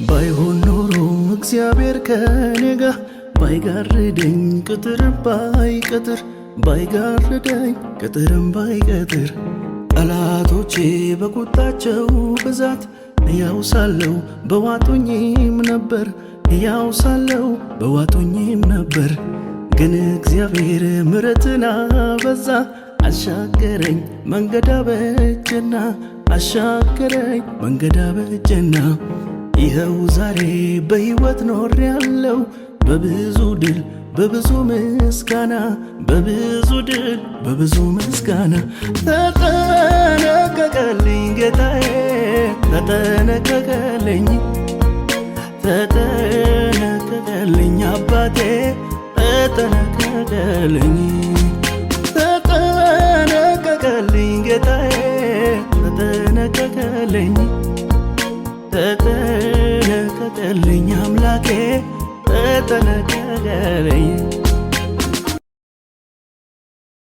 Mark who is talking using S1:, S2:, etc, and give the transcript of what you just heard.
S1: ባይሆን ኖሮ እግዚአብሔር ከኔ ጋር ባይጋርደኝ ቅጥርም ባይቀጥር ባይጋርደኝ ቅጥርም ባይቀጥር ጠላቶቼ በቁጣቸው ብዛት ሕያው ሳለሁ በዋጡኝም ነበር ሕያው ሳለሁ በዋጡኝም ነበር። ግን እግዚአብሔር ምሕረትን አበዛ አሻገረኝ መንገድ አበጀና አሻገረኝ መንገድ አበጀና ይኸው ዛሬ በሕይወት ኖሬአለሁ በብዙ ድል በብዙ ምስጋና በብዙ ድል በብዙ ምስጋና። ተጠነቀቀልኝ ጌታዬ ተጠነቀቀልኝ ተጠነቀቀልኝ አባቴ ተጠነቀቀልኝ ተጠነቀቀልኝ ጌታዬ ተጠነቀቀልኝ ተጠነቀቀልኝ አምላኬ ተጠነቀቀልኝ